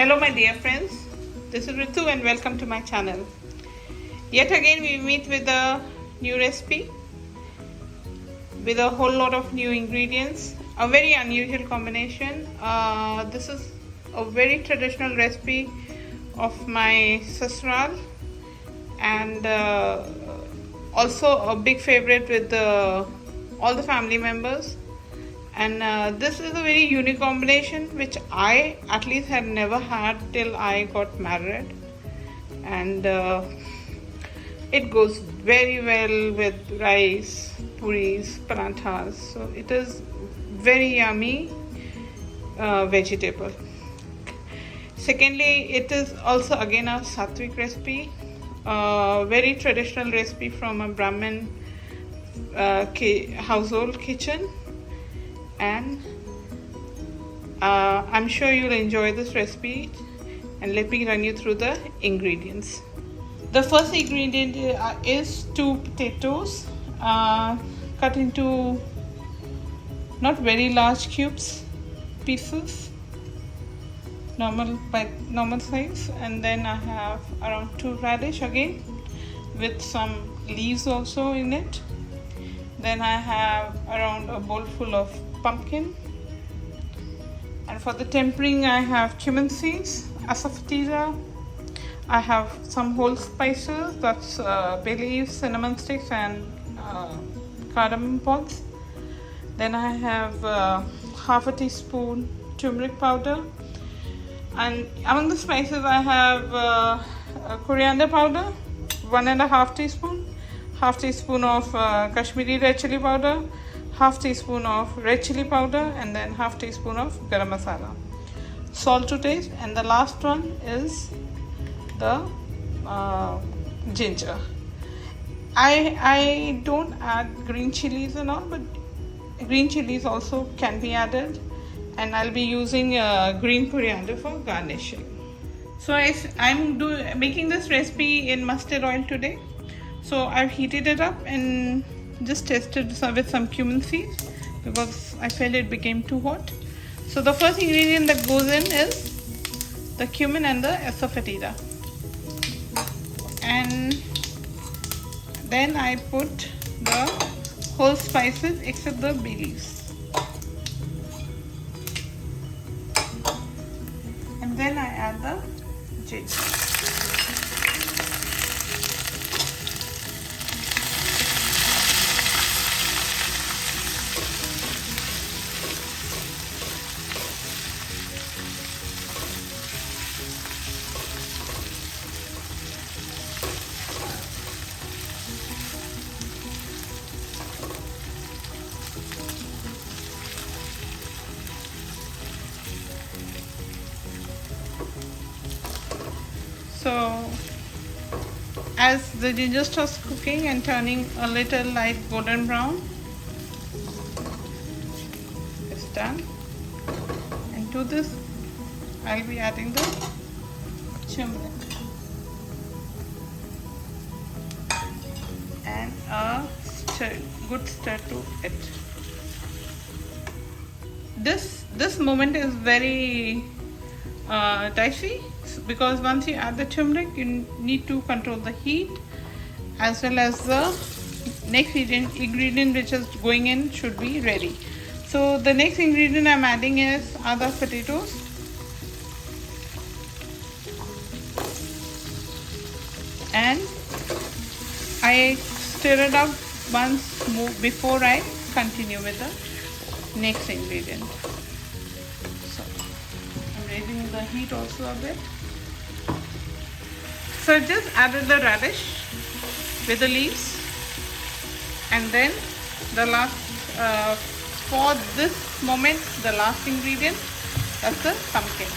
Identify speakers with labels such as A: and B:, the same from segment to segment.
A: Hello my dear friends, this is Ritu and welcome to my channel. Yet again we meet with a new recipe with a whole lot of new ingredients, a very unusual combination. This is a very traditional recipe of my sasural and also a big favorite with all the family members. And this is a very unique combination which I at least had never had till I got married, and it goes very well with rice, puris, paranthas. So it is very yummy vegetable. Secondly, it is also again a sattvic recipe, very traditional recipe from a Brahmin household kitchen. And I'm sure you'll enjoy this recipe, and let me run you through the ingredients. The first ingredient is 2 potatoes cut into not very large cubes, pieces, normal size. And then I have around 2 radish again with some leaves also in it. Then I have around a bowl full of pumpkin, and for the tempering I have cumin seeds, asafoetida. I have some whole spices, that's bay leaves, cinnamon sticks, and cardamom pods. Then I have half a teaspoon turmeric powder, and among the spices I have coriander powder, 1.5 teaspoon, half teaspoon of Kashmiri red chili powder, half teaspoon of red chili powder, and then half teaspoon of Garam Masala. Salt to taste, and the last one is the ginger. I don't add green chilies and all, but green chilies also can be added, and I'll be using green coriander for garnishing. So I'm making this recipe in mustard oil today. So I've heated it up and just tested with some cumin seeds because I felt it became too hot. So the first ingredient that goes in is the cumin and the asafoetida, and then I put the whole spices except the bay leaves, and then I add the ginger. So as the ginger starts cooking and turning a little light golden brown, it's done. And to this I'll be adding the turmeric and a good stir to it. This moment is very dicey, because once you add the turmeric you need to control the heat, as well as the next ingredient which is going in should be ready. So the next ingredient I'm adding are the potatoes, and I stir it up once more before I continue with the next ingredient. So I'm raising the heat also a bit. So I just added the radish with the leaves, and then the last, for this moment, the last ingredient, that's the pumpkin,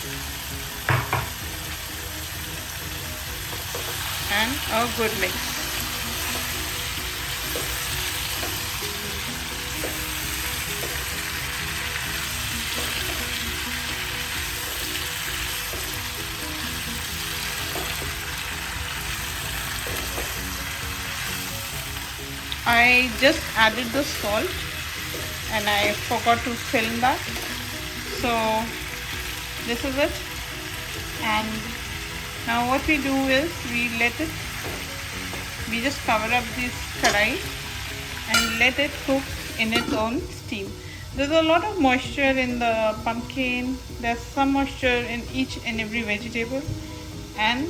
A: and a good mix. I just added the salt and I forgot to film that. So this is it. And now what we do is we just cover up this kadai and let it cook in its own steam. There's a lot of moisture in the pumpkin. There's some moisture in each and every vegetable, and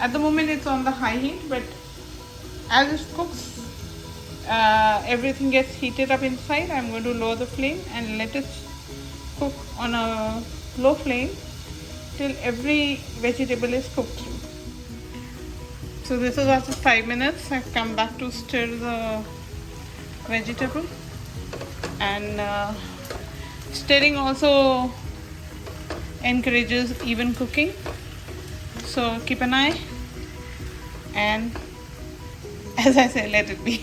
A: at the moment it's on the high heat, but as it cooks, everything gets heated up inside. I'm going to lower the flame and let it cook on a low flame till every vegetable is cooked through. So this is after 5 minutes. I've come back to stir the vegetable, and stirring also encourages even cooking, so keep an eye, and as I say, let it be,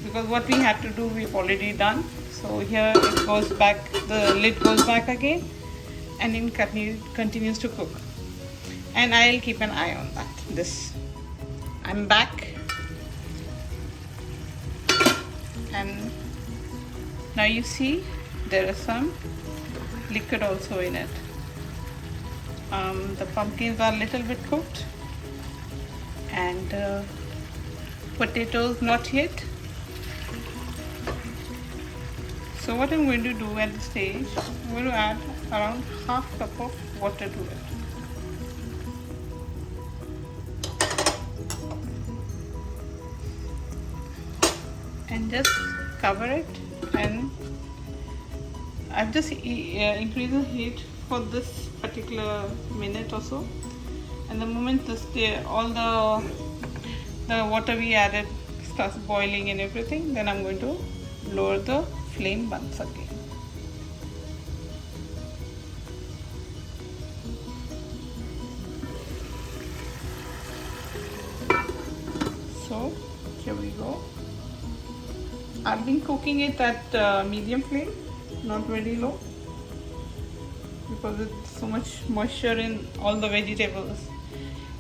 A: because what we had to do we've already done. So here it goes back, the lid goes back again, and it continues to cook, and I'll keep an eye on that. I'm back, and now you see there is some liquid also in it. The pumpkins are a little bit cooked, and potatoes not yet. So what I'm going to do at this stage, I'm going to add around half cup of water to it. And just cover it, and I've just increased the heat for this particular minute or so, and the moment all the water we added starts boiling and everything, then I'm going to lower the flame once again. So here we go. I've been cooking it at medium flame, not very low, because it's so much moisture in all the vegetables,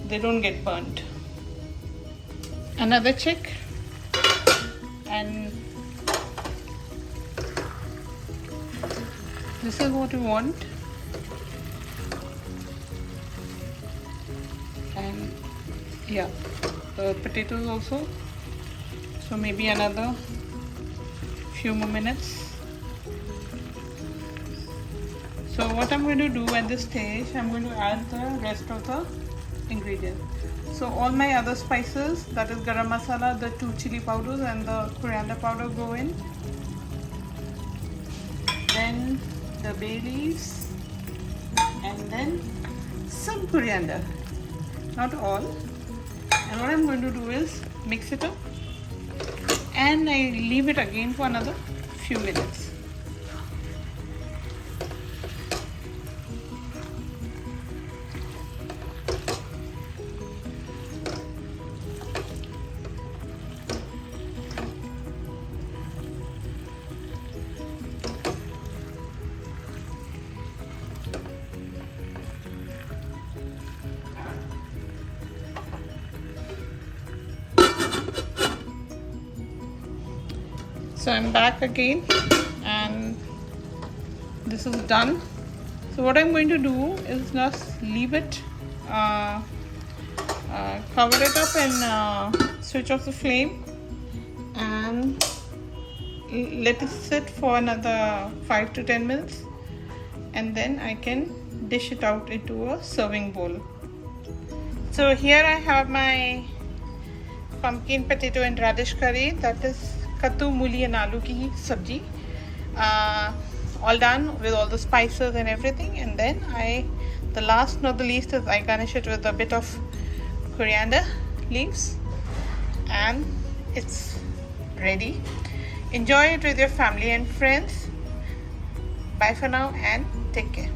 A: they don't get burnt. Another check, and this is what we want, and yeah, the potatoes also, so maybe another few more minutes. So what I'm going to do at this stage, I'm going to add the rest of the ingredients. So all my other spices, that is Garam Masala, the 2 chili powders and the coriander powder go in. Then the bay leaves, and then some coriander, not all. And what I'm going to do is mix it up, and I leave it again for another few minutes. So I'm back again, and this is done. So what I'm going to do is just leave it, cover it up, and switch off the flame and let it sit for another 5 to 10 minutes, and then I can dish it out into a serving bowl. So here I have my pumpkin, potato and radish curry, that is kattu, muli and aloo ki sabji, all done with all the spices and everything. And then the last not the least is I garnish it with a bit of coriander leaves, and it's ready. Enjoy it with your family and friends. Bye for now, and take care.